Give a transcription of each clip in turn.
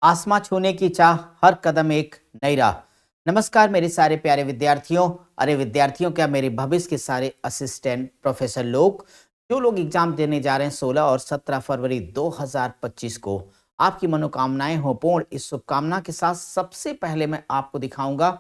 आसमां छूने की चाह, हर कदम एक नई राह। नमस्कार मेरे सारे प्यारे विद्यार्थियों। अरे विद्यार्थियों क्या, मेरे भविष्य के सारे असिस्टेंट प्रोफेसर लोग, जो लोग एग्जाम देने जा रहे हैं 16 और 17 फरवरी 2025 को। आपकी मनोकामनाएं हो पूर्ण, इस शुभकामना के साथ सबसे पहले मैं आपको दिखाऊंगा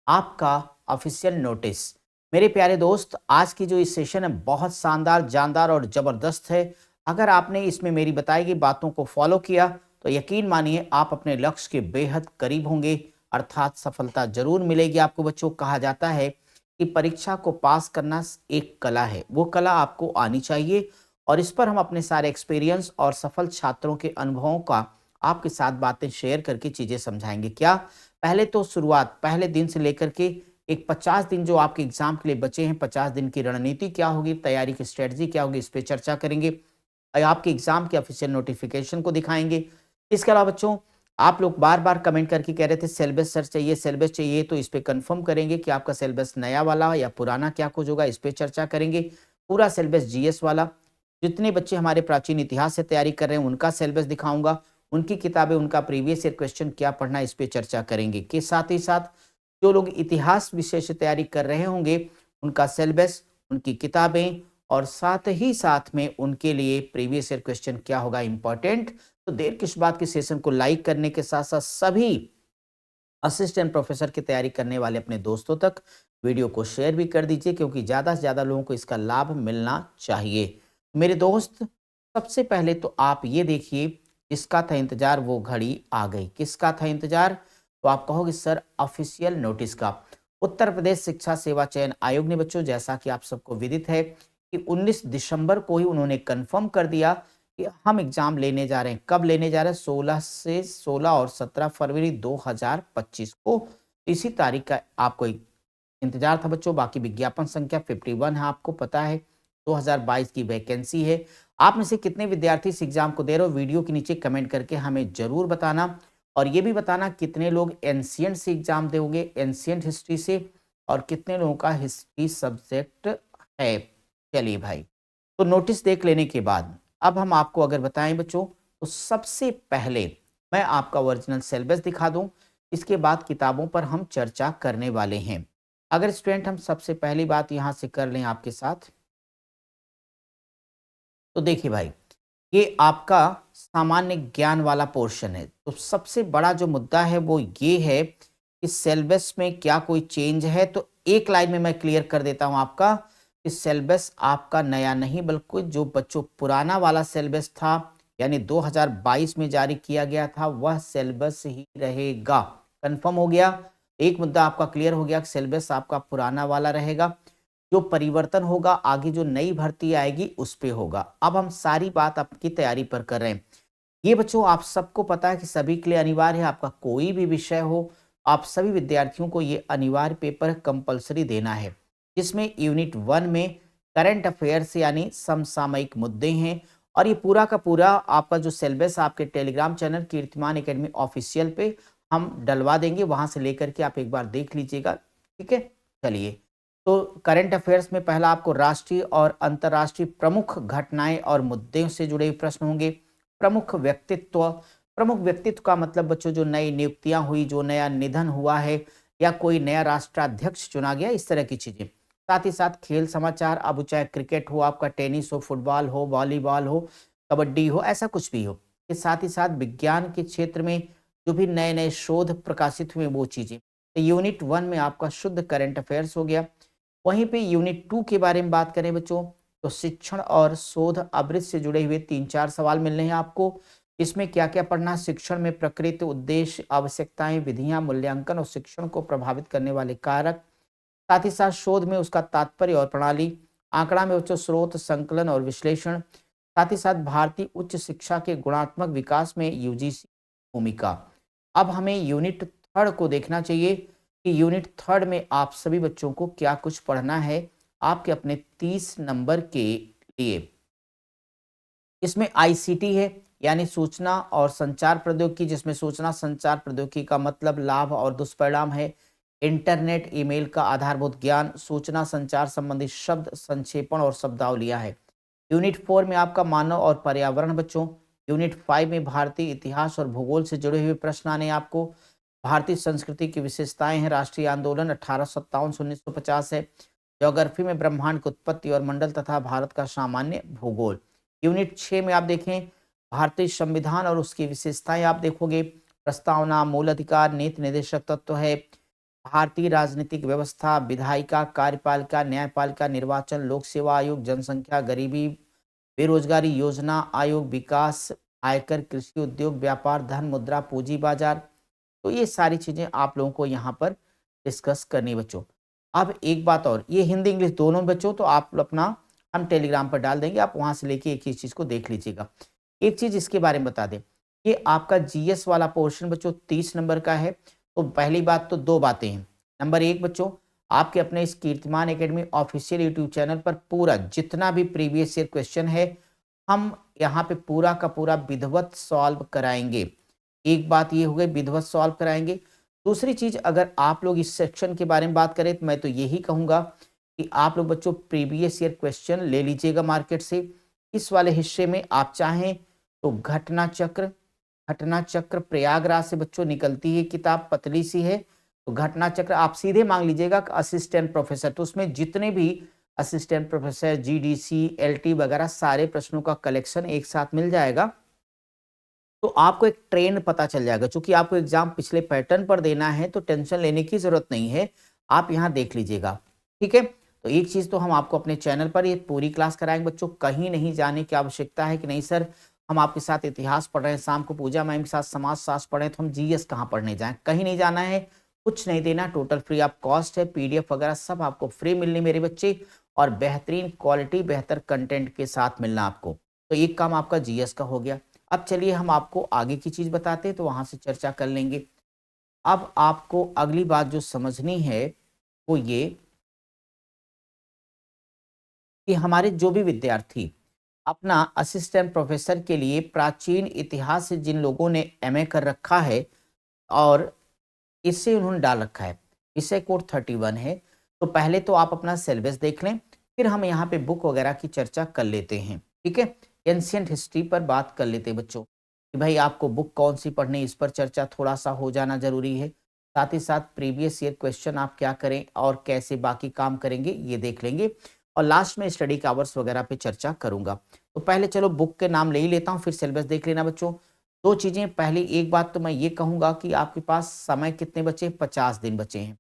आपका ऑफिशियल नोटिस। मेरे प्यारे दोस्त, आज की जो इस सेशन है बहुत शानदार, जानदार और जबरदस्त है। अगर आपने इसमें मेरी बताई गई बातों को फॉलो किया तो यकीन मानिए आप अपने लक्ष्य के बेहद करीब होंगे, अर्थात सफलता जरूर मिलेगी आपको। बच्चों, कहा जाता है कि परीक्षा को पास करना एक कला है, वो कला आपको आनी चाहिए। और इस पर हम अपने सारे एक्सपीरियंस और सफल छात्रों के अनुभवों का आपके साथ बातें शेयर करके चीजें समझाएंगे। क्या पहले तो शुरुआत पहले दिन से लेकर के एक 50 दिन जो आपके एग्जाम के लिए बचे हैं, 50 दिन की रणनीति क्या होगी, तैयारी की स्ट्रेटजी क्या होगी, इस पे चर्चा करेंगे। आपके एग्जाम के ऑफिशियल नोटिफिकेशन को दिखाएंगे। इसके अलावा बच्चों, आप लोग बार-बार कमेंट करके कह रहे थे सिलेबस सर चाहिए, सिलेबस चाहिए, तो इस पे कंफर्म करेंगे कि आपका सिलेबस नया वाला या पुराना क्या कुछ होगा, इस पे चर्चा करेंगे। पूरा सिलेबस जीएस वाला, जितने बच्चे हमारे प्राचीन इतिहास से तैयारी कर रहे हैं उनका सिलेबस दिखाऊँगा, उनकी किताबें, उनका प्रीवियस ईयर क्वेश्चन क्या पढ़ना है, इस पे चर्चा करेंगे। के साथ ही साथ जो लोग इतिहास विषय से तैयारी कर रहे होंगे, उनका सिलेबस, उनकी किताबें और साथ ही साथ में उनके लिए प्रीवियस ईयर क्वेश्चन क्या होगा इम्पोर्टेंट। तो देर किस बात की, सेशन को लाइक करने के साथ साथ सभी असिस्टेंट प्रोफेसर की तैयारी करने वाले अपने दोस्तों तक वीडियो को शेयर भी कर दीजिए, क्योंकि ज़्यादा से ज़्यादा लोगों को इसका लाभ मिलना चाहिए। मेरे दोस्त, सबसे पहले तो आप ये देखिए, इसका था इंतजार, वो घड़ी आ गई। किसका था इंतजार? तो आप कहोगे सर ऑफिशियल नोटिस का। उत्तर प्रदेश शिक्षा सेवा चयन आयोग ने बच्चों, जैसा कि आप सबको विदित है कि 19 दिसंबर को ही उन्होंने कंफर्म कर दिया कि हम एग्जाम लेने जा रहे हैं। कब लेने जा रहे हैं? 16 और 17 फरवरी 2025 को। इसी तारीख का आपको इंतजार था बच्चों। बाकी विज्ञापन संख्या 51 है, आपको पता है 2022 की वैकेंसी है। आप में से कितने विद्यार्थी इस एग्जाम को दे रहे हो, वीडियो के नीचे कमेंट करके हमें जरूर बताना। और ये भी बताना कितने लोग एंशियंट से एग्जाम दोगे, एंशियंट हिस्ट्री से, और कितने लोगों का हिस्ट्री सब्जेक्ट है। चलिए भाई, तो नोटिस देख लेने के बाद अब हम आपको अगर बताएं बच्चों, तो सबसे पहले मैं आपका ओरिजिनल सिलेबस दिखा दूं, इसके बाद किताबों पर हम चर्चा करने वाले हैं। अगर स्टूडेंट हम सबसे पहली बात यहां से कर लें आपके साथ, तो देखिए भाई, ये आपका सामान्य ज्ञान वाला पोर्शन है। तो सबसे बड़ा जो मुद्दा है वो ये है कि सिलेबस में क्या कोई चेंज है। तो एक लाइन में मैं क्लियर कर देता हूं आपका कि सिलेबस आपका नया नहीं, बल्कि जो बच्चों पुराना वाला सिलेबस था, यानी 2022 में जारी किया गया था, वह सिलेबस ही रहेगा। कंफर्म हो गया? एक मुद्दा आपका क्लियर हो गया कि सिलेबस आपका पुराना वाला रहेगा। जो परिवर्तन होगा, आगे जो नई भर्ती आएगी उस पे होगा। अब हम सारी बात आपकी तैयारी पर कर रहे हैं। ये बच्चों आप सबको पता है कि सभी के लिए अनिवार्य है, आपका कोई भी विषय हो, आप सभी विद्यार्थियों को ये अनिवार्य पेपर कंपलसरी देना है, जिसमें यूनिट 1 में करंट अफेयर्स यानी समसामयिक मुद्दे हैं। और ये पूरा का पूरा आपका जो सिलेबस आपके टेलीग्राम चैनल कीर्तिमान एकेडमी ऑफिशियल पे हम डलवा देंगे, वहां से लेकर के आप एक बार देख लीजिएगा। ठीक है, चलिए। तो करंट अफेयर्स में पहला आपको राष्ट्रीय और अंतर्राष्ट्रीय प्रमुख घटनाएं और मुद्दों से जुड़े हुए प्रश्न होंगे। प्रमुख व्यक्तित्व, प्रमुख व्यक्तित्व का मतलब बच्चों जो नई नियुक्तियां हुई, जो नया निधन हुआ है, या कोई नया राष्ट्राध्यक्ष चुना गया, इस तरह की चीजें। साथ ही साथ खेल समाचार, अब वो चाहे क्रिकेट हो, आपका टेनिस हो, फुटबॉल हो, वॉलीबॉल हो, कबड्डी हो, ऐसा कुछ भी हो। के साथ ही साथ विज्ञान के क्षेत्र में जो भी नए नए शोध प्रकाशित हुए वो चीजें। तो यूनिट 1 में आपका शुद्ध करंट अफेयर्स हो गया। वहीं पे यूनिट 2 के बारे में बात करें बच्चों, तो शिक्षण और शोध अवृत्त से जुड़े हुए 3-4 सवाल मिल रहे हैं आपको। इसमें क्या-क्या पढ़ना है? शिक्षण में प्रकृति, उद्देश्य, आवश्यकताएं, विधियां, मूल्यांकन और शिक्षण को प्रभावित करने वाले कारक। साथ ही साथ शोध में उसका तात्पर्य और प्रणाली। आंकड़ा में बच्चों स्रोत, संकलन और विश्लेषण। साथ ही साथ भारतीय उच्च शिक्षा के गुणात्मक विकास में यूजीसी भूमिका। अब हमें यूनिट 3 को देखना चाहिए कि यूनिट 3 में आप सभी बच्चों को क्या कुछ पढ़ना है आपके अपने 30 नंबर के लिए। इसमें आईसीटी है, यानी सूचना और संचार प्रौद्योगिकी, जिसमें सूचना संचार प्रौद्योगिकी का मतलब लाभ और दुष्परिणाम है। इंटरनेट, ईमेल का आधारभूत ज्ञान, सूचना संचार संबंधी शब्द संक्षेपण और शब्दावलियां है। यूनिट 4 में आपका मानव और पर्यावरण बच्चों। यूनिट 5 में भारतीय इतिहास और भूगोल से जुड़े हुए प्रश्न आने आपको। भारतीय संस्कृति की विशेषताएं हैं, राष्ट्रीय आंदोलन 1857 से 1950 है। ज्योग्राफी में ब्रह्मांड की उत्पत्ति और मंडल तथा भारत का सामान्य भूगोल। यूनिट 6 में आप देखें भारतीय संविधान और उसकी विशेषताएं आप देखोगे। प्रस्तावना, मूल अधिकार, नीति निर्देशक तत्व है। भारतीय राजनीतिक व्यवस्था, विधायिका, कार्यपालिका, न्यायपालिका, निर्वाचन, लोक सेवा आयोग, जनसंख्या, गरीबी, बेरोजगारी योजना आयोग, विकास, आयकर, कृषि उद्योग, व्यापार, धन, मुद्रा, पूंजी बाजार। तो ये सारी चीजें आप लोगों को यहाँ पर डिस्कस करनी बच्चों। अब एक बात और, ये हिंदी इंग्लिश दोनों बच्चों तो आप अपना हम टेलीग्राम पर डाल देंगे, आप वहां से लेके एक ही चीज को देख लीजिएगा। एक चीज इसके बारे में बता दें, ये आपका जीएस वाला पोर्शन बच्चों 30 नंबर का है। तो पहली बात तो दो बातें हैं। नंबर एक बच्चों, आपके अपने इस कीर्तिमान एकेडमी ऑफिशियल यूट्यूब चैनल पर पूरा जितना भी प्रीवियस ईयर क्वेश्चन है हम यहाँ पे पूरा का पूरा विधिवत सॉल्व कराएंगे। एक बात ये हो गई, विधिवत सॉल्व कराएंगे। दूसरी चीज, अगर आप लोग इस सेक्शन के बारे में बात करें तो मैं तो यही कहूंगा कि आप लोग बच्चों प्रीवियस ईयर क्वेश्चन ले लीजिएगा मार्केट से। इस वाले हिस्से में आप चाहें तो घटना चक्र प्रयागराज से बच्चों निकलती है किताब, पतली सी है। तो घटना चक्र आप सीधे मांग लीजिएगा असिस्टेंट प्रोफेसर, तो उसमें जितने भी असिस्टेंट प्रोफेसर, जीडीसी, एलटी वगैरह सारे प्रश्नों का कलेक्शन एक साथ मिल जाएगा। तो आपको एक ट्रेंड पता चल जाएगा। चूंकि आपको एग्जाम पिछले पैटर्न पर देना है तो टेंशन लेने की जरूरत नहीं है, आप यहाँ देख लीजिएगा। ठीक है, तो एक चीज तो हम आपको अपने चैनल पर ये पूरी क्लास कराएंगे बच्चों, कहीं नहीं जाने की आवश्यकता है कि नहीं सर हम आपके साथ इतिहास पढ़ रहे हैं, शाम को पूजा मैम के साथ समाज शास्त्र पढ़ रहे हैं तो हम जीएस कहाँ पढ़ने जाएं। कहीं नहीं जाना है, कुछ नहीं देना, टोटल फ्री ऑफ कॉस्ट है। पीडीएफ वगैरह सब आपको फ्री मिलनी मेरे बच्चे, और बेहतरीन क्वालिटी, बेहतर कंटेंट के साथ मिलना आपको। तो एक काम आपका जीएस का हो गया। अब चलिए हम आपको आगे की चीज बताते हैं, तो वहां से चर्चा कर लेंगे। अब आपको अगली बात जो समझनी है वो ये कि हमारे जो भी विद्यार्थी अपना असिस्टेंट प्रोफेसर के लिए प्राचीन इतिहास से जिन लोगों ने एमए कर रखा है और इससे उन्होंने डाल रखा है, विषय कोड 31 है, तो पहले तो आप अपना सिलेबस देख लें, फिर हम यहाँ पे बुक वगैरह की चर्चा कर लेते हैं। ठीक है, एंशियंट हिस्ट्री पर बात कर लेते हैं बच्चों कि भाई आपको बुक कौन सी पढ़नी, इस पर चर्चा थोड़ा सा हो जाना जरूरी है। साथ ही साथ प्रीवियस ईयर क्वेश्चन आप क्या करें और कैसे बाकी काम करेंगे ये देख लेंगे, और लास्ट में स्टडी के आवर्स वगैरह पे चर्चा करूंगा। तो पहले चलो बुक के नाम ले ही लेता हूँ, फिर सिलेबस देख लेना बच्चों। दो चीजें, पहली एक बात तो मैं ये कहूंगा कि आपके पास समय कितने बचे, 50 दिन बचे हैं।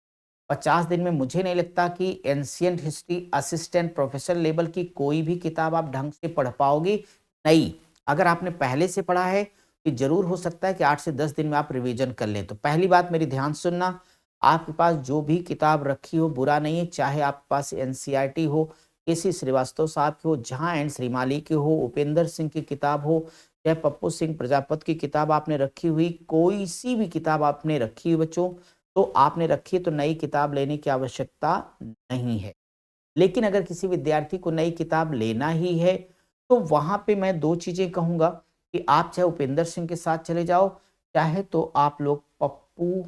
50 दिन में मुझे नहीं लगता कि ancient history assistant professor level की कोई भी किताब आप ढंग से पढ़ पाओगे नहीं। अगर आपने पहले से पढ़ा है तो जरूर हो सकता है कि 8 से 10 दिन में आप रिवीजन कर लें। तो पहली बात मेरी ध्यान सुनना, आपके पास जो भी किताब रखी हो बुरा नहीं है, चाहे आपके पास एनसीईआरटी हो, केसी श्रीवास्तव साहब की हो, जहां एंड श्रीमाली की हो, उपेंद्र सिंह की किताब हो, चाहे पप्पू सिंह प्रजापत की किताब आपने रखी हुई, कोई सी भी किताब आपने रखी हुई बच्चों, तो आपने रखी है तो नई किताब लेने की आवश्यकता नहीं है। लेकिन अगर किसी विद्यार्थी को नई किताब लेना ही है तो वहां पे मैं दो चीजें कहूंगा कि आप चाहे उपेंद्र सिंह के साथ चले जाओ, चाहे तो आप लोग पप्पू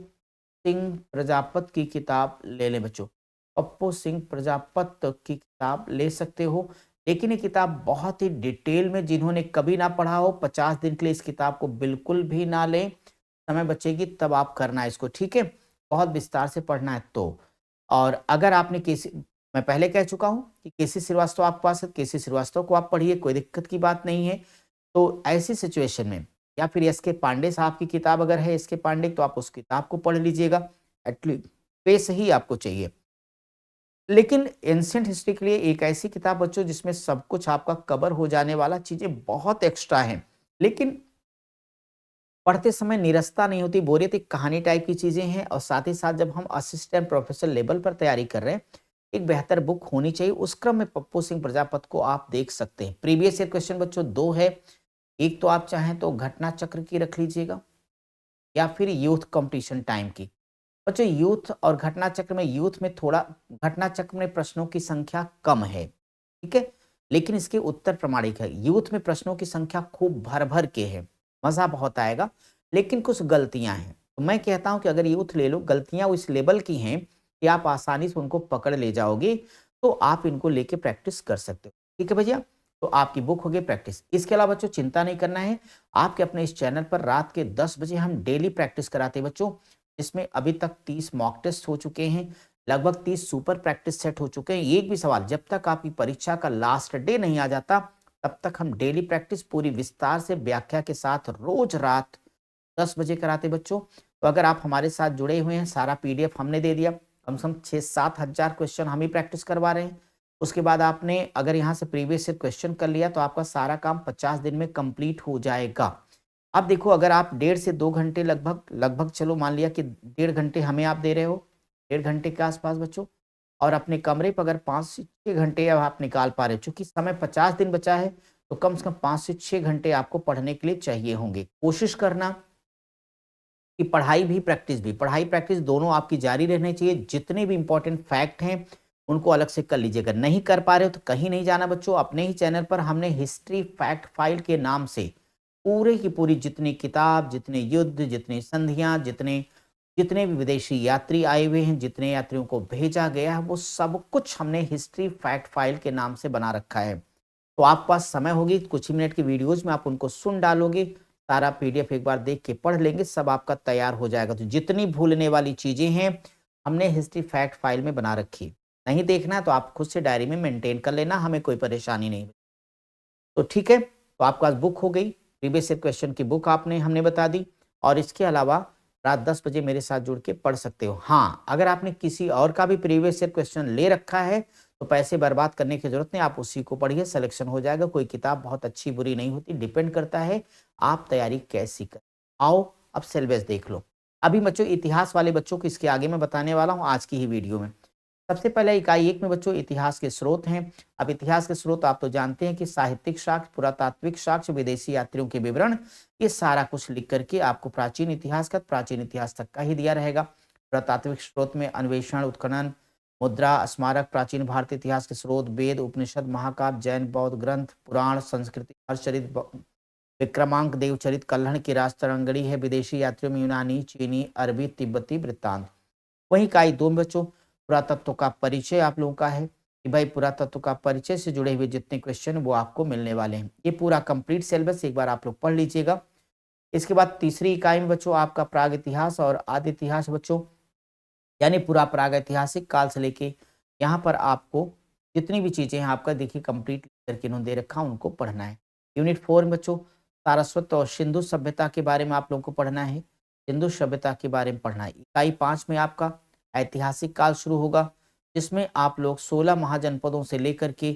सिंह प्रजापत की किताब ले लें बच्चों। पप्पू सिंह प्रजापत की किताब ले सकते हो, लेकिन ये किताब बहुत ही डिटेल में, जिन्होंने कभी ना पढ़ा हो 50 दिन के लिए इस किताब को बिल्कुल भी ना लें। समय बचेगी तब आप करना इसको, ठीक है, बहुत विस्तार से पढ़ना है तो। और अगर आपने केसी, मैं पहले कह चुका हूं कि केसी श्रीवास्तव आपके पास है, केसी श्रीवास्तव को आप पढ़िए, कोई दिक्कत की बात नहीं है। तो ऐसी सिचुएशन में, या फिर एस के पांडे साहब की किताब अगर है एस के पांडे, तो आप उस किताब को पढ़ लीजिएगा, एटलीस्ट पेस ही आपको चाहिए। लेकिन एंशिएंट हिस्ट्री के लिए एक ऐसी किताब बच्चों जिसमें सब कुछ आपका कवर हो जाने वाला, चीजें बहुत एक्स्ट्रा हैं, लेकिन पढ़ते समय निरस्ता नहीं होती, बोरियत, एक कहानी टाइप की चीजें हैं। और साथ ही साथ जब हम असिस्टेंट प्रोफेसर लेवल पर तैयारी कर रहे हैं, एक बेहतर बुक होनी चाहिए। उस क्रम में पप्पू सिंह प्रजापत को आप देख सकते हैं। प्रीवियस ईयर क्वेश्चन बच्चों दो है, एक तो आप चाहें तो घटना चक्र की रख लीजिएगा, या फिर यूथ कंपटीशन टाइम की। बच्चों यूथ और घटना चक्र में, यूथ में थोड़ा, घटना चक्र में प्रश्नों की संख्या कम है, ठीक है, लेकिन इसके उत्तर प्रमाणिक है। यूथ में प्रश्नों की संख्या खूब भर भर के है, मजा बहुत आएगा, लेकिन कुछ गलतियां हैं। तो मैं कहता हूं कि अगर यूथ ले लो, गलतियां उस लेवल की हैं कि आप आसानी से उनको पकड़ ले जाओगे, तो आप इनको लेके प्रैक्टिस कर सकते हो। ठीक है भैया, तो आपकी बुक हो गई प्रैक्टिस। इसके अलावा बच्चों चिंता नहीं करना है, आपके अपने इस चैनल पर रात के 10 बजे हम डेली प्रैक्टिस कराते हैं बच्चों, जिसमें अभी तक 30 मॉक टेस्ट हो चुके हैं, लगभग 30 सुपर प्रैक्टिस सेट हो चुके हैं। एक भी सवाल जब तक आपकी परीक्षा का लास्ट डे नहीं आ जाता, तब तक हम डेली प्रैक्टिस पूरी विस्तार से व्याख्या के साथ रोज रात 10 बजे कराते बच्चों। तो अगर आप हमारे साथ जुड़े हुए हैं, सारा पीडीएफ हमने दे दिया, कम से कम 6-7 हज़ार क्वेश्चन हम ही प्रैक्टिस करवा रहे हैं। उसके बाद आपने अगर यहाँ से प्रीवियस ईयर क्वेश्चन कर लिया, तो आपका सारा काम 50 दिन में कंप्लीट हो जाएगा। अब देखो, अगर आप 1.5 से 2 घंटे लगभग लगभग चलो मान लिया कि 1.5 घंटे हमें आप दे रहे हो, 1.5 घंटे के आसपास बच्चों, और अपने कमरे पर अगर 5 से 6 घंटे अब आप निकाल पा रहे हो, चूँकि समय 50 दिन बचा है, तो कम से कम 5 से 6 घंटे आपको पढ़ने के लिए चाहिए होंगे। कोशिश करना कि पढ़ाई भी प्रैक्टिस भी, पढ़ाई प्रैक्टिस दोनों आपकी जारी रहनी चाहिए। जितने भी इम्पोर्टेंट फैक्ट हैं, उनको अलग से कर लीजिएगा। नहीं कर पा रहे हो तो कहीं नहीं जाना बच्चों, अपने ही चैनल पर हमने हिस्ट्री फैक्ट फाइल के नाम से पूरे की पूरी जितनी किताब, जितने युद्ध, जितनी संधियाँ, जितने जितने भी विदेशी यात्री आए हुए हैं, जितने यात्रियों को भेजा गया है, वो सब कुछ हमने हिस्ट्री फैक्ट फाइल के नाम से बना रखा है। तो आपके पास समय होगी, कुछ ही मिनट की वीडियोज़ में आप उनको सुन डालोगे, सारा पीडीएफ एक बार देख के पढ़ लेंगे, सब आपका तैयार हो जाएगा। तो जितनी भूलने वाली चीज़ें हैं, हमने हिस्ट्री फैक्ट फाइल में बना रखी है। नहीं देखना है तो आप खुद से डायरी में मेंटेन कर लेना, हमें कोई परेशानी नहीं। तो ठीक है, तो आपके पास बुक हो गई, प्रीवियस ईयर क्वेश्चन की बुक आपने हमने बता दी, और इसके अलावा रात 10 बजे मेरे साथ जुड़ के पढ़ सकते हो। हाँ, अगर आपने किसी और का भी प्रीवियस ईयर क्वेश्चन ले रखा है, तो पैसे बर्बाद करने की ज़रूरत नहीं, आप उसी को पढ़िए, सिलेक्शन हो जाएगा। कोई किताब बहुत अच्छी बुरी नहीं होती, डिपेंड करता है आप तैयारी कैसी कर। आओ अब सिलेबस देख लो। अभी बच्चों इतिहास वाले बच्चों को इसके आगे मैं बताने वाला हूँ आज की ही वीडियो में। सबसे पहले इकाई 1 में बच्चों इतिहास के स्रोत हैं। अब इतिहास के स्रोत आप तो जानते हैं कि साहित्यिक साक्ष्य, पुरातात्विक साक्ष्य, विदेशी यात्रियों के विवरण, ये सारा कुछ लिख करके आपको प्राचीन इतिहास तक का ही दिया रहेगा। पुरातात्विक स्रोत में अन्वेषण, उत्खनन, मुद्रा, स्मारक, प्राचीन भारतीय इतिहास के स्रोत, वेद, उपनिषद, महाकाव्य, जैन बौद्ध ग्रंथ, पुराण, संस्कृति, हर्षचरित, विक्रमांक, देवचरित, कल्हण की राजतरंगिणी है। विदेशी यात्रियों में यूनानी, चीनी, अरबी, तिब्बती वृत्तांत। वहीं इकाई 2 में बच्चों पुरातत्व का परिचय आप लोगों का है कि भाई पुरातत्व का परिचय से जुड़े हुए जितने क्वेश्चन वो आपको मिलने वाले हैं। ये पूरा कंप्लीट सिलेबस एक बार आप लोग पढ़ लीजिएगा। इसके बाद तीसरी इकाई में बच्चों आपका प्राग इतिहास और आदि इतिहास बच्चों, यानी पूरा प्रागैतिहासिक काल से लेके यहाँ पर आपको जितनी भी चीज़ें हैं आपका देखिए कंप्लीट करके इन्होंने दे रखा, उनको पढ़ना है। यूनिट 4 में बच्चों सारस्वत और सिंधु सभ्यता के बारे में आप लोगों को पढ़ना है, सिंधु सभ्यता के बारे में पढ़ना है। इकाई 5 में आपका ऐतिहासिक काल शुरू होगा, जिसमें आप लोग 16 महाजनपदों से लेकर के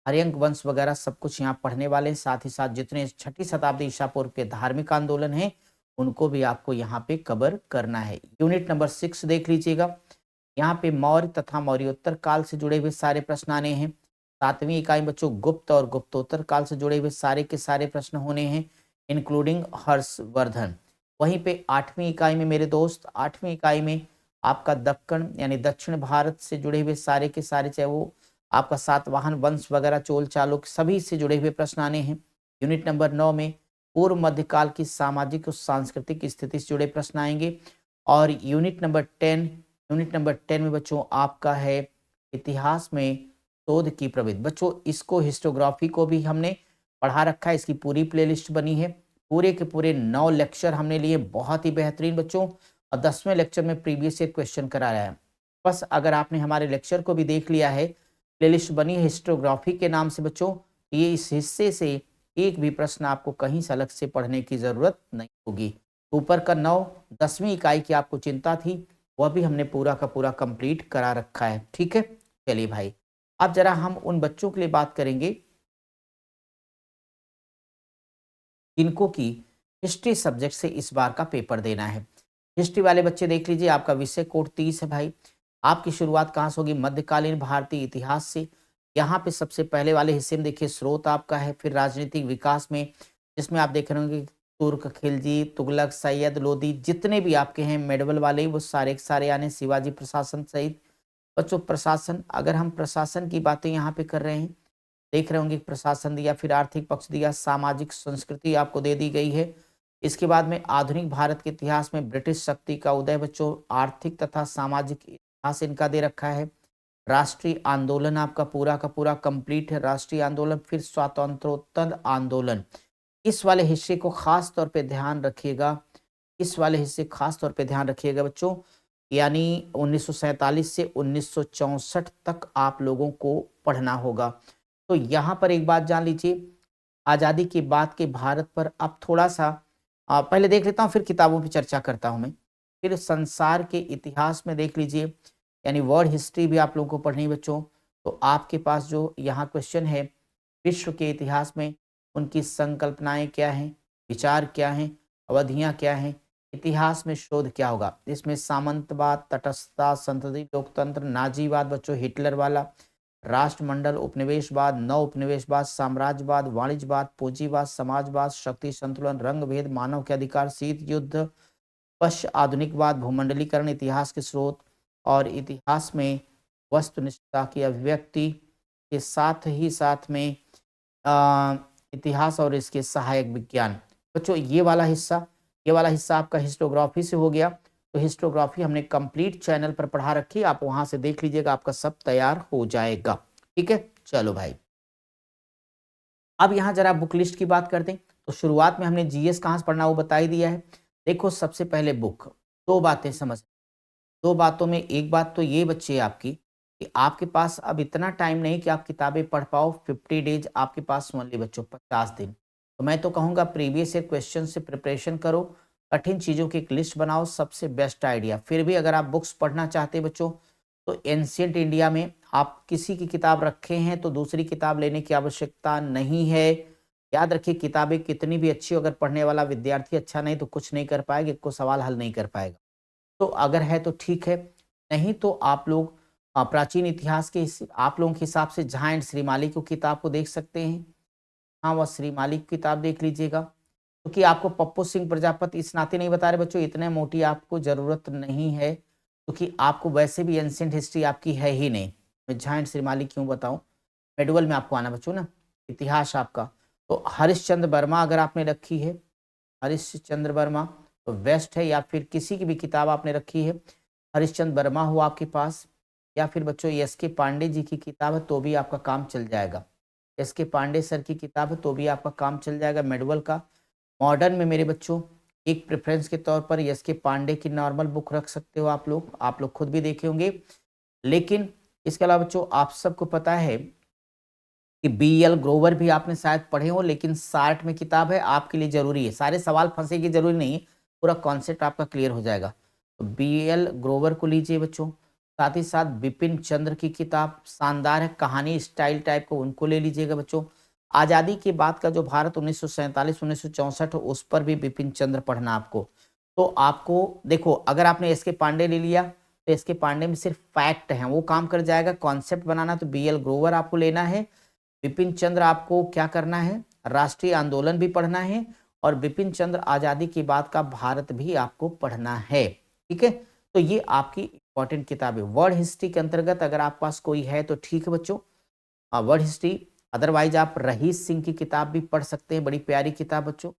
हर्यंक वंश वगैरह सब कुछ यहाँ पढ़ने वाले हैं। साथ ही साथ जितने 6ठी शताब्दी ईसा पूर्व के धार्मिक आंदोलन हैं, उनको भी आपको यहाँ पे कवर करना है। यूनिट नंबर 6 देख लीजिएगा, यहाँ पे मौर्य तथा मौर्योत्तर काल से जुड़े हुए सारे प्रश्न आने हैं। 7वीं इकाई में बच्चों गुप्त और गुप्तोत्तर काल से जुड़े हुए सारे के सारे प्रश्न होने हैं, इंक्लूडिंग हर्षवर्धन। वहीं पे 8वीं इकाई में मेरे दोस्त, 8वीं इकाई में आपका दक्कन यानी दक्षिण भारत से जुड़े हुए सारे के सारे, चाहे वो आपका सातवाहन वंश वगैरह, चोल चालुक्य, सभी से जुड़े हुए प्रश्न आने हैं। यूनिट नंबर 9 में पूर्व मध्यकाल की सामाजिक और सांस्कृतिक स्थिति से जुड़े प्रश्न आएंगे। और यूनिट नंबर 10 में बच्चों आपका है इतिहास में शोध की प्रविधि। बच्चों इसको हिस्टोग्राफी को भी हमने पढ़ा रखा है, इसकी पूरी प्लेलिस्ट बनी है, पूरे के पूरे 9 लेक्चर हमने लिए, बहुत ही बेहतरीन बच्चों। और 10वें लेक्चर में प्रीवियस ईयर क्वेश्चन कराया है। बस अगर आपने हमारे लेक्चर को भी देख लिया है, प्लेलिस्ट बनी है हिस्टोग्राफी के नाम से बच्चों, ये इस हिस्से से एक भी प्रश्न आपको कहीं से अलग से पढ़ने की जरूरत नहीं होगी। ऊपर का 9 10वीं इकाई की आपको चिंता थी, वह भी हमने पूरा का पूरा कंप्लीट करा रखा है। ठीक है, चलिए भाई, अब जरा हम उन बच्चों के लिए बात करेंगे जिनको की हिस्ट्री सब्जेक्ट से इस बार का पेपर देना है। हिस्ट्री वाले बच्चे देख लीजिए, आपका विषय कोड 30 है भाई। आपकी शुरुआत कहाँ से होगी? मध्यकालीन भारतीय इतिहास से। यहाँ पे सबसे पहले वाले हिस्से में देखिए स्रोत आपका है, फिर राजनीतिक विकास में, जिसमें आप देख रहे होंगे तुर्क, खिलजी, तुगलक, सैयद, लोदी, जितने भी आपके हैं मेडवल वाले, वो सारे के सारे आने, शिवाजी प्रशासन सहित। बच्चों प्रशासन, अगर हम प्रशासन की बातें यहाँ पे कर रहे हैं, देख रहे होंगे प्रशासन दिया, फिर आर्थिक पक्ष दिया, सामाजिक संस्कृति आपको दे दी गई है। इसके बाद में आधुनिक भारत के इतिहास में ब्रिटिश शक्ति का उदय बच्चों, आर्थिक तथा सामाजिक इतिहास इनका दे रखा है। राष्ट्रीय आंदोलन आपका पूरा का पूरा कंप्लीट है, राष्ट्रीय आंदोलन। फिर स्वातंत्रोत्तर आंदोलन, इस वाले हिस्से को खास तौर पे ध्यान रखिएगा, इस वाले हिस्से खास तौर पे ध्यान रखिएगा बच्चों। यानी 1947 से 1964 तक आप लोगों को पढ़ना होगा। तो यहाँ पर एक बात जान लीजिए, आज़ादी के बाद के भारत पर अब थोड़ा-सा पहले देख लेता हूँ, फिर किताबों पे चर्चा करता हूँ मैं। फिर संसार के इतिहास में देख लीजिए, यानी वर्ल्ड हिस्ट्री भी आप लोगों को पढ़नी है बच्चों। तो आपके पास जो यहाँ क्वेश्चन है, विश्व के इतिहास में उनकी संकल्पनाएँ क्या हैं, विचार क्या हैं, अवधियाँ क्या हैं, इतिहास में शोध क्या होगा। इसमें सामंतवाद, तटस्थता, संसदीय लोकतंत्र, नाज़ीवाद बच्चों हिटलर वाला, राष्ट्रमंडल, उपनिवेशवाद, नव उपनिवेशवाद, साम्राज्यवाद, वाणिज्यवाद, पूंजीवाद, समाजवाद, शक्ति संतुलन, रंग भेद, मानव के अधिकार, शीत युद्ध, पश्च आधुनिकवाद, भूमंडलीकरण, इतिहास के स्रोत और इतिहास में वस्तुनिष्ठता की अभिव्यक्ति के साथ ही साथ में अ, इतिहास और इसके सहायक विज्ञान। बच्चों ये वाला हिस्सा आपका हिस्टोग्राफी से हो गया। तो हिस्टोग्राफी हमने कंप्लीट चैनल पर पढ़ा रखी है, आप वहां से देख लीजिएगा, आपका सब तैयार हो जाएगा। ठीक है, चलो भाई। अब यहाँ जरा बुक लिस्ट की बात करते हैं। तो शुरुआत में हमने जीएस कहाँ से पढ़ना वो बता ही दिया है। देखो सबसे पहले बुक, दो बातें समझ, दो बातों में एक बात तो ये बच्चे आपकी कि आपके पास अब इतना टाइम नहीं कि आप किताबें पढ़ पाओ। 50 डेज आपके पास ओनली बच्चों, 50 दिन। तो मैं तो कहूँगा प्रीवियस ईयर क्वेश्चन से प्रिपरेशन करो, कठिन चीज़ों की एक लिस्ट बनाओ, सबसे बेस्ट आइडिया। फिर भी अगर आप बुक्स पढ़ना चाहते हैं बच्चों, तो एंशियंट इंडिया में आप किसी की किताब रखे हैं तो दूसरी किताब लेने की आवश्यकता नहीं है। याद रखिए, किताबें कितनी भी अच्छी हो, अगर पढ़ने वाला विद्यार्थी अच्छा नहीं तो कुछ नहीं कर पाएगा, को सवाल हल नहीं कर पाएगा। तो अगर है तो ठीक है, नहीं तो आप लोग प्राचीन इतिहास के आप लोगों के हिसाब से झा एंड श्रीमाली की किताब को देख सकते हैं। हाँ, वह श्रीमाली की किताब देख लीजिएगा, क्योंकि आपको पप्पू सिंह प्रजापति इस नाते नहीं बता रहे बच्चों, इतने मोटी आपको ज़रूरत नहीं है, क्योंकि आपको वैसे भी एंशिएंट हिस्ट्री आपकी है ही नहीं। मैं झा एंड श्रीमाली क्यों बताऊँ, मेडुअल में आपको आना बच्चों ना, इतिहास आपका। तो हरिश्चंद्र वर्मा अगर आपने रखी है, हरिश्चंद्र वर्मा तो बेस्ट है, या फिर किसी की भी किताब आपने रखी है, हरिश्चंद्र वर्मा हो आपके पास, या फिर बच्चों एस के पांडे जी की किताब है तो भी आपका काम चल जाएगा। एस के पांडे सर की किताब है तो भी आपका काम चल जाएगा मेडुअल का। मॉडर्न में मेरे बच्चों एक प्रेफरेंस के तौर पर एस के पांडे की नॉर्मल बुक रख सकते हो आप लोग खुद भी देखे होंगे। लेकिन इसके अलावा बच्चों आप सबको पता है कि बी.एल. ग्रोवर भी आपने शायद पढ़े हो, लेकिन शार्ट में किताब है, आपके लिए ज़रूरी है। सारे सवाल फंसेगी ज़रूरी नहीं है, पूरा कॉन्सेप्ट आपका क्लियर हो जाएगा। तो बी.एल. ग्रोवर को लीजिए बच्चों, साथ ही साथ बिपिन चंद्र की किताब शानदार है, कहानी स्टाइल टाइप को, उनको ले लीजिएगा बच्चों। आज़ादी के बाद का जो भारत 1947-1964 उस पर भी बिपिन चंद्र पढ़ना आपको। तो आपको देखो, अगर आपने एस के पांडे ले लिया तो एस के पांडे में सिर्फ फैक्ट हैं, वो काम कर जाएगा। कॉन्सेप्ट बनाना तो बी.एल. ग्रोवर आपको लेना है। बिपिन चंद्र आपको क्या करना है, राष्ट्रीय आंदोलन भी पढ़ना है, और बिपिन चंद्र आजादी के बाद का भारत भी आपको पढ़ना है। ठीक है, तो ये आपकी इंपॉर्टेंट किताब है। वर्ल्ड हिस्ट्री के अंतर्गत अगर आपके पास कोई है तो ठीक है बच्चों, वर्ल्ड हिस्ट्री। अदरवाइज आप रहीश सिंह की किताब भी पढ़ सकते हैं, बड़ी प्यारी किताब बच्चों,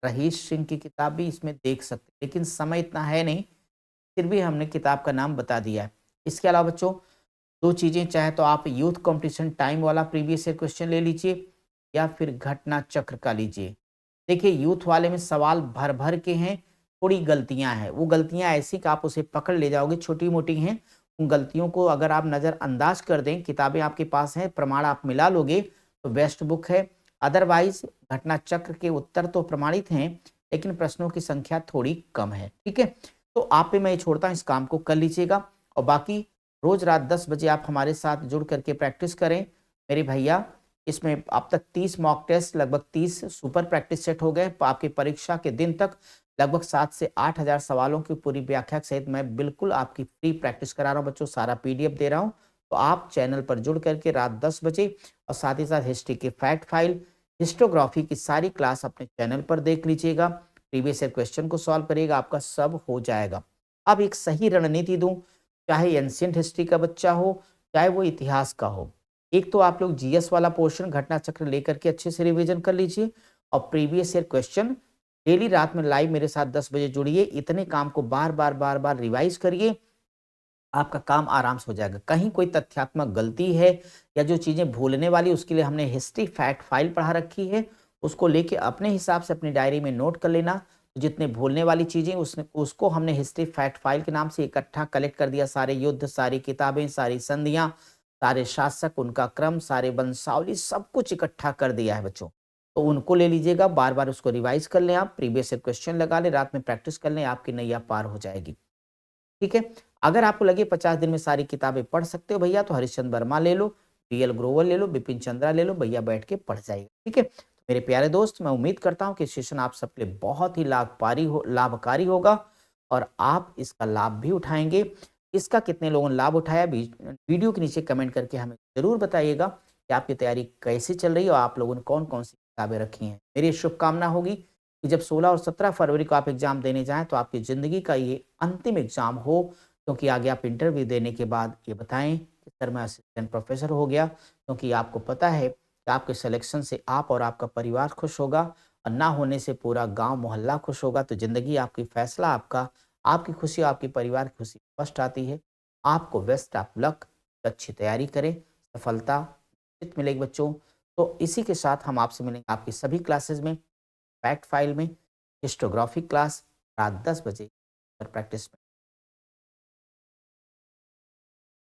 रहीश सिंह की किताब भी इसमें देख सकते हैं, लेकिन समय इतना है नहीं, फिर भी हमने किताब का नाम बता दिया है। इसके अलावा बच्चों दो चीज़ें, चाहे तो आप यूथ कंपटीशन टाइम वाला प्रीवियस ईयर क्वेश्चन ले लीजिए, या फिर घटना चक्र का लीजिए। देखिए यूथ वाले में सवाल भर भर के हैं, थोड़ी गलतियां हैं, वो गलतियां ऐसी कि आप उसे पकड़ ले जाओगे, छोटी मोटी हैं। उन गलतियों को अगर आप नज़रअंदाज कर दें, किताबें आपके पास हैं, प्रमाण आप मिला लोगे तो बेस्ट बुक है। अदरवाइज घटना चक्र के उत्तर तो प्रमाणित हैं, लेकिन प्रश्नों की संख्या थोड़ी कम है। ठीक है, तो आप पे मैं ये छोड़ता हूँ, इस काम को कर लीजिएगा। और बाकी रोज रात 10 बजे आप हमारे साथ जुड़ करके प्रैक्टिस करें मेरे भैया। इसमें अब तक 30 मॉक टेस्ट, लगभग 30 सुपर प्रैक्टिस सेट हो गए। आपकी परीक्षा के दिन तक लगभग 7 से 8,000 सवालों की पूरी व्याख्या सहित मैं बिल्कुल आपकी फ्री प्रैक्टिस करा रहा हूँ बच्चों, सारा पीडीएफ दे रहा हूँ। तो आप चैनल पर जुड़ करके रात 10 बजे, और साथ ही साथ हिस्ट्री की फैक्ट फाइल, हिस्टोग्राफी की सारी क्लास अपने चैनल पर देख लीजिएगा। प्रीवियस ईयर क्वेश्चन को सॉल्व करिएगा, आपका सब हो जाएगा। अब एक सही रणनीति दूं, चाहे एंशिएंट हिस्ट्री का बच्चा हो, चाहे वो इतिहास का हो। एक तो आप लोग जीएस वाला पोर्शन घटना चक्र लेकर के अच्छे से रिवीजन कर लीजिए, और प्रीवियस ईयर क्वेश्चन डेली रात में लाइव मेरे साथ 10 बजे जुड़िए। इतने काम को बार बार रिवाइज करिए, आपका काम आराम से हो जाएगा। कहीं कोई तथ्यात्मक गलती है या जो चीज़ें भूलने वाली उसके लिए हमने हिस्ट्री फैक्ट फाइल पढ़ा रखी है, उसको लेके अपने हिसाब से अपनी डायरी में नोट कर लेना। तो जितने भूलने वाली चीज़ें उसको हमने हिस्ट्री फैक्ट फाइल के नाम से इकट्ठा कलेक्ट कर दिया, सारे युद्ध, सारी किताबें, सारी संधियाँ, सारे शासक, उनका क्रम, सारे वंशावली सब कुछ इकट्ठा कर दिया है बच्चों। तो उनको ले लीजिएगा, बार-बार उसको रिवाइज़ कर लें आप, प्रीवियस ईयर क्वेश्चन लगा लें, रात में प्रैक्टिस कर लें, आपकी नैया पार हो जाएगी। ठीक है? अगर आपको लगे 50 दिन में सारी किताबें पढ़ सकते हो भैया तो हरिश्चंद्र वर्मा ले लो, बीएल ग्रोवर ले लो, बिपिन चंद्रा ले लो, भैया बैठ के पढ़ जाइएगा। ठीक है? तो मेरे प्यारे दोस्त, मैं उम्मीद करता हूँ कि सेशन आप सबके लिए बहुत ही लाभकारी होगा और आप इसका लाभ भी उठाएँगे। इसका कितने लोगों ने लाभ उठाया वीडियो के नीचे कमेंट करके हमें ज़रूर बताइएगा कि आपकी तैयारी कैसी चल रही है और आप लोगों ने कौन-कौन सी किताबें रखी हैं। मेरी शुभकामना होगी कि जब 16 और 17 फरवरी को आप एग्ज़ाम देने जाएँ तो आपकी ज़िंदगी का ये अंतिम एग्ज़ाम हो, क्योंकि आगे आप इंटरव्यू देने के बाद ये बताएँ कि सर मैं असिस्टेंट प्रोफ़ेसर हो गया, क्योंकि आपको पता है कि आपके सिलेक्शन से आप और आपका परिवार खुश होगा और ना होने से पूरा गाँव मोहल्ला खुश होगा, तो ज़िंदगी आपकी फैसला आपका, आपकी खुशी आपके परिवार की खुशी फर्स्ट आती है। आपको बेस्ट ऑफ लक, अच्छी तैयारी करें, सफलता निश्चित मिलेगी बच्चों। तो इसी के साथ हम आपसे मिलेंगे आपकी सभी क्लासेज़ में, फैक्ट फाइल में, हिस्टोग्राफी क्लास रात 10 बजे और प्रैक्टिस में।